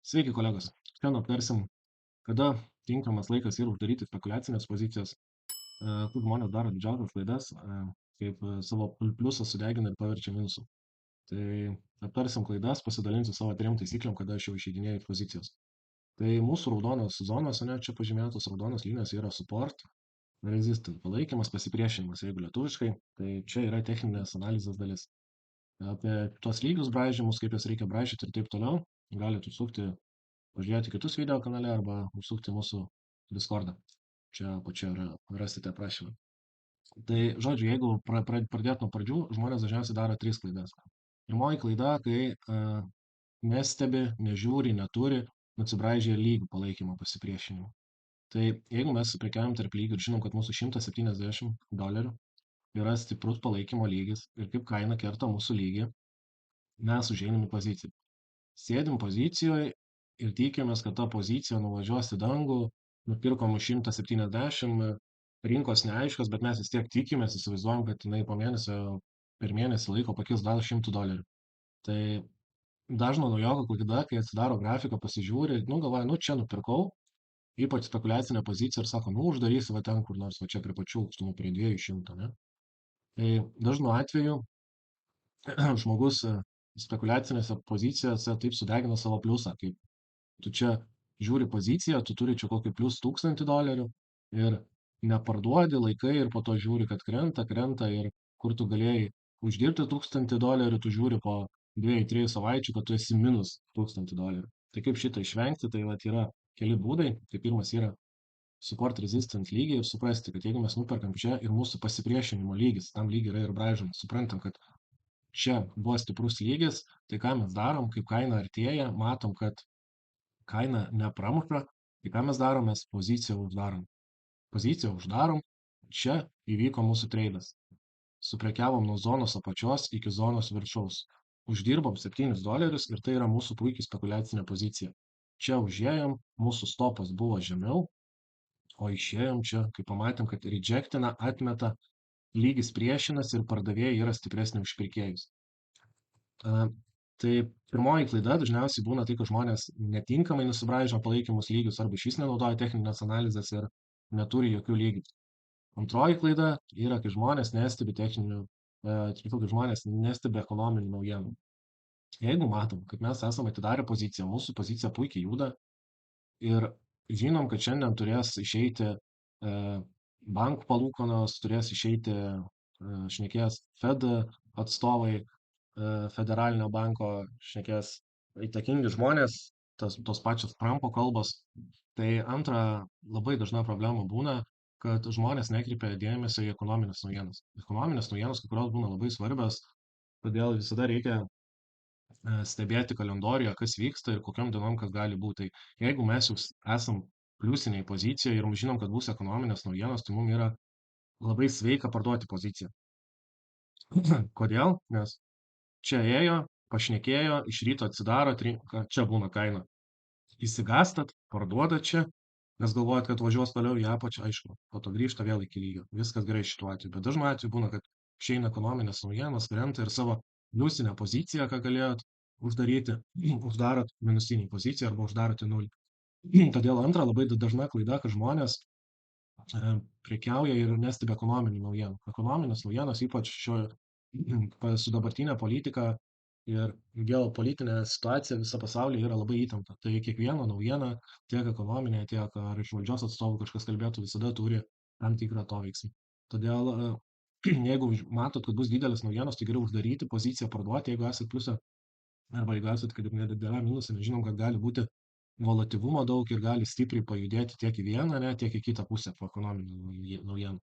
Sveiki, kolegos. Šiandien aptarsim, kada tinkamas laikas yra uždaryti spekuliacinės pozicijas, kur žmonės daro didžiausias klaidas, kaip savo pliusą sudegina ir paverčia minusu. Tai aptarsim klaidas, pasidalinsiu savo 3 taisyklėm, kada aš jau išeidinėjau iš pozicijos. Tai mūsų raudonos zonos, ne, čia pažymėtos raudonos linijos yra support, resistant, palaikymas, pasipriešinimas, jeigu lietuviškai, tai čia yra techninės analizės dalis. Apie tuos lygius braižymus, kaip jas reikia braižyti ir taip toliau, galite užsukti pažiūrėti kitus video kanale arba užsukti mūsų Discordą. Čia apačioje rasite aprašymą. Tai, žodžiu, jeigu pradėt nuo pradžių, žmonės dažniausiai daro 3 klaidas. Pirmoji klaida, kai nestebi, nežiūri, neturi, nusibraižė lygių palaikymo pasipriešinimo. Tai jeigu mes prekiaujam tarp lygių ir žinom, kad mūsų $170 yra stiprus palaikymo lygis ir kaip kaina kerta mūsų lygį, mes užeinam į poziciją. Sėdim pozicijoje ir tikimės, kad ta pozicija nuvažiuos į dangų, nupirkom už 170, rinkos neaiškios, bet mes vis tiek tikimės, įsivaizduojam, kad jinai po mėnesio, per mėnesį laiko pakils dar $100. Tai dažno naujojo klaida, kai atsidaro grafiką, pasižiūri, galvoja, čia nupirkau, ypač spekuliacinę poziciją ir sako, uždarysi va ten kur nors, va čia prie pačių aukštumų, prie 200, ne? Tai dažnu atveju žmogus spekuliacinėse pozicijose taip sudegina savo pliusą, kaip tu čia žiūri poziciją, tu turi čia kokį plus $1000 ir neparduodi laikai ir po to žiūri, kad krenta ir kur tu galėjai uždirbti $1000, tu žiūri po 2-3 savaičių, kad tu esi minus $1000. Tai kaip šitą išvengti, tai vat yra keli būdai. Tai pirmas yra support resistant lygiai ir suprasti, kad jeigu mes nuperkam čia ir mūsų pasipriešinimo lygis, tam lygiai yra ir braižomas, suprantam, kad čia buvo stiprus lygis, tai ką mes darom, kaip kaina artėja, matom, kad kaina nepramuša, tai ką mes darom, mes poziciją uždarom. Poziciją uždarom, čia įvyko mūsų treidas. Suprekiavom nuo zonos apačios iki zonos viršaus. Uždirbom $7 ir tai yra mūsų puikiai spekuliacinė pozicija. Čia užėjom, mūsų stopas buvo žemiau, o išėjom čia, kai pamatėm, kad rejectina, atmeta, lygis priešinas ir pardavėjai yra stipresni už pirkėjus. Tai pirmoji klaida dažniausiai būna tai, kad žmonės netinkamai nusibraižo palaikymus lygius arba išvis nenaudoja techninės analizės ir neturi jokių lygių. Antroji klaida yra, kai žmonės nestebi kai žmonės nestebi ekonominių naujienų. Jeigu matom, kad mes esame atidarę poziciją, mūsų pozicija puikiai juda ir žinom, kad šiandien turės išeiti bankų palūkanos, turės išeiti šnekės Fed atstovai, federalinio banko šnekės įtakingi žmonės, tos pačios Trumpo kalbos. Tai antra, labai dažna problema būna, kad žmonės nekreipia dėmesio į ekonominės naujienas. Ekonominės naujienos, kai kurios būna labai svarbios, todėl visada reikia stebėti kalendoriją, kas vyksta ir kokiam dienom kas gali būti. Tai jeigu mes jau esam pliusiniai pozicijoje ir žinom, kad bus ekonominės naujienos, tai mums yra labai sveika parduoti poziciją. Kodėl? Nes čia ėjo, pašnekėjo, iš ryto atsidaro, čia būna kaina. Įsigastat, parduodat čia, nes galvojat, kad važiuos toliau į apačią, aišku, po to grįžta vėl iki lygio. Viskas gerai šituo atveju, bet dažnu atveju būna, kad išeina ekonominės naujienos, krenta ir savo pliusinę poziciją, ką galėjot uždaryti, uždarot minusinį poziciją arba uždarote nulį. Todėl antra labai dažna klaida, kad žmonės prekiauja ir nestebi ekonominių naujienų. Ekonominės naujienos, ypač su dabartinė politika ir geopolitinė situacija visą pasaulį yra labai įtempta. Tai kiekviena naujiena, tiek ekonominė, tiek ar iš valdžios atstovų kažkas kalbėtų, visada turi tam tikrą atoveiksmį. Todėl, jeigu matot, kad bus didelis naujienos, tai geriau uždaryti poziciją, parduoti, jeigu esate pliuse, arba jeigu esate, kad ir nedidelė minusė, nežinom, kad gali būti volatyvumo daug ir gali stipriai pajudėti tiek į vieną, tiek į kitą pusę po ekonominių naujienų.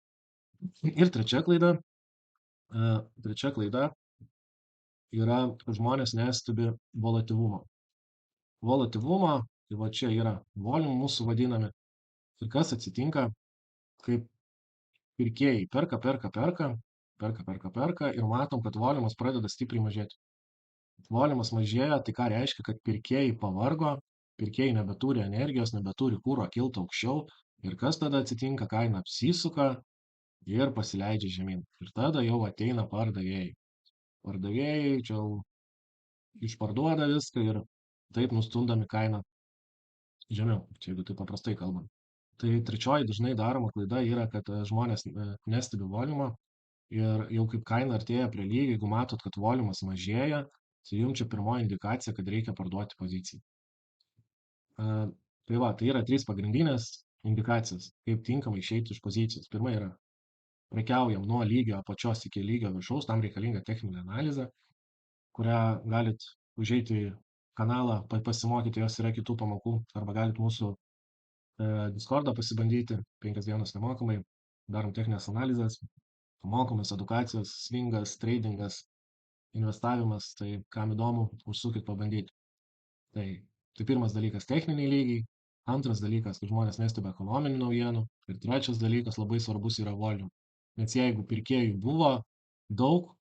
Ir trečia klaida yra, kad žmonės nestebi volatyvumo. Volatyvumo, tai va čia yra volume mūsų vadinami. Ir kas atsitinka, kaip pirkėjai perka ir matom, kad volumas pradeda stipriai mažėti. Volumas mažėja, tai ką reiškia, kad pirkėjai pavargo, pirkėjai nebeturi energijos, nebeturi kūro kilti aukščiau ir kas tada atsitinka, kaina apsisuka ir pasileidžia žemyn. Ir tada jau ateina pardavėjai. Pardavėjai čia išparduoda viską ir taip nustumdami kainą žemiau, čia jeigu taip paprastai kalbant. Tai trečioji dažnai daroma klaida yra, kad žmonės nestebi volumą ir jau kaip kaina artėja prie lygio, jeigu matot, kad volumas mažėja, tai jums čia pirmoji indikacija, kad reikia parduoti poziciją. Tai va, tai yra 3 pagrindinės indikacijos, kaip tinkamai išeiti iš pozicijos. Pirma yra prekiaujam nuo lygio apačios iki lygio viršaus, tam reikalinga techninė analizė, kurią galit užeiti į kanalą, pasimokyti, jos yra kitų pamokų, arba galit mūsų Discordą pasibandyti, 5 dienas nemokamai, darom techninės analizės, mokomas edukacijos, svingas, tradingas, investavimas, tai kam įdomu, užsukit pabandyti. Tai pirmas dalykas techniniai lygiai, antras dalykas, kad žmonės nestebi ekonominių naujienų ir trečias dalykas labai svarbus yra volume. Nes jeigu pirkėjų buvo daug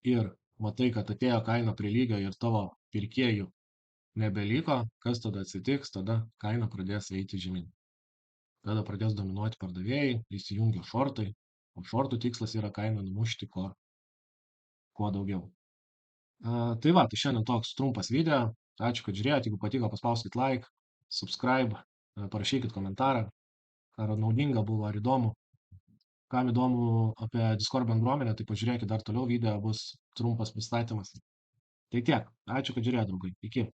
ir matai, kad atėjo kaina prie lygio ir tavo pirkėjų nebeliko, kas tada atsitiks, tada kaina pradės eiti žemyn. Tada pradės dominuoti pardavėjai, įsijungia šortai, o šortų tikslas yra kainą numušti kuo daugiau. Tai va, tai šiandien toks trumpas video. Ačiū, kad žiūrėjote. Jeigu patiko, paspauskit like, subscribe, parašykit komentarą, ar naudinga buvo, ar įdomu. Kam įdomu apie Discord bendruomenę, tai pažiūrėkit dar toliau video, bus trumpas pristatymas. Tai tiek. Ačiū, kad žiūrėjot, draugai. Iki.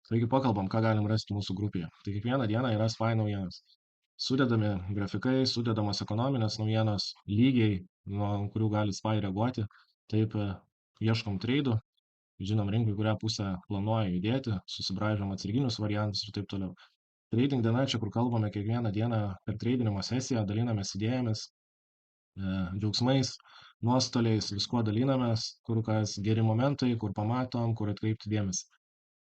Taigi pakalbam, ką galim rasti mūsų grupėje. Tai kiekvieną dieną yra SPY naujienos. Sudedami grafikai, sudedamos ekonominės naujienos, lygiai, nuo kurių gali SPY reaguoti. Taip ieškom treidų, žinom rinkai, kurią pusę planuoja judėti, susibraižom atsarginius variantus ir taip toliau. Trading diena čia, kur kalbame kiekvieną dieną per tradinimo sesiją, dalinamės idėjomis, džiaugsmais, nuostoliais, viskuo dalinamės, kur kas geri momentai, kur pamatom, kur atkreipti dėmesį.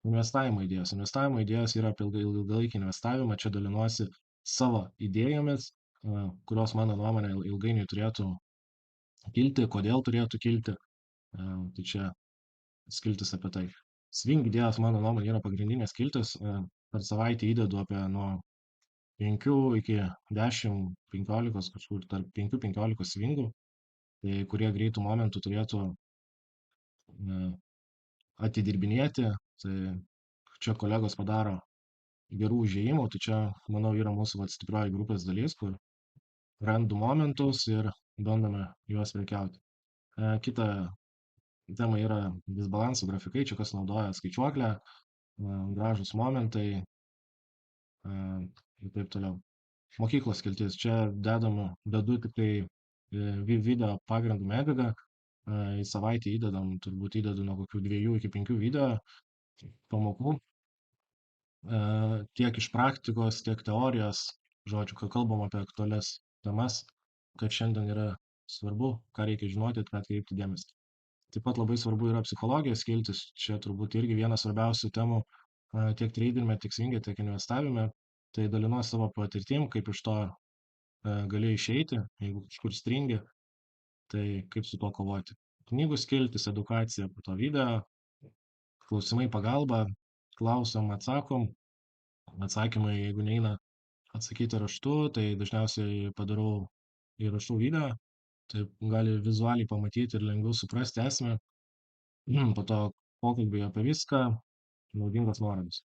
Investavimo idėjos. Investavimo idėjos yra apie ilgalaikį investavimą. Čia dalinuosi savo idėjomis, kurios mano nuomonė ilgainiui turėtų kilti, kodėl turėtų kilti. Tai čia skiltis apie tai. Swing idėjos, mano nuomonė, yra pagrindinės skiltis. Per savaitę įdedu apie nuo 5 iki 10-15, kažkur tarp 5-15 swingų, kurie greitų momentų turėtų atidirbinėti. Tai čia kolegos padaro gerų užėjimų, tai čia, manau, yra mūsų stiprioji grupės dalis, kur randu momentus ir bandome juos prekiauti. Kita tema yra disbalansų grafikai, čia kas naudoja skaičiuoklę, gražus momentai ir taip toliau. Mokyklos skiltis, čia dedu tik tai video pagrindų medžiagą, į savaitę turbūt įdedu nuo kokių 2 iki 5 video pamokų, tiek iš praktikos, tiek teorijos, žodžiu, kai kalbam apie aktualias temas, kad šiandien yra svarbu, ką reikia žinoti, ką atkreipti dėmesį. Taip pat labai svarbu yra psichologijos skiltis, čia turbūt irgi vienas svarbiausių temų tiek tradingme, tiek swinge, tiek investavime, tai dalinuosi savo patirtim, kaip iš to gali išeiti, jeigu kažkur stringi, tai kaip su to kovoti. Knygų skiltis, edukacija, po to video, klausimai pagalba, klausom, atsakom, atsakymai, jeigu neina atsakyti raštu, tai dažniausiai padarau įrašau video, taip gali vizualiai pamatyti ir lengviau suprasti esmę. Po to pokalbiai apie viską, naudingos nuorodos.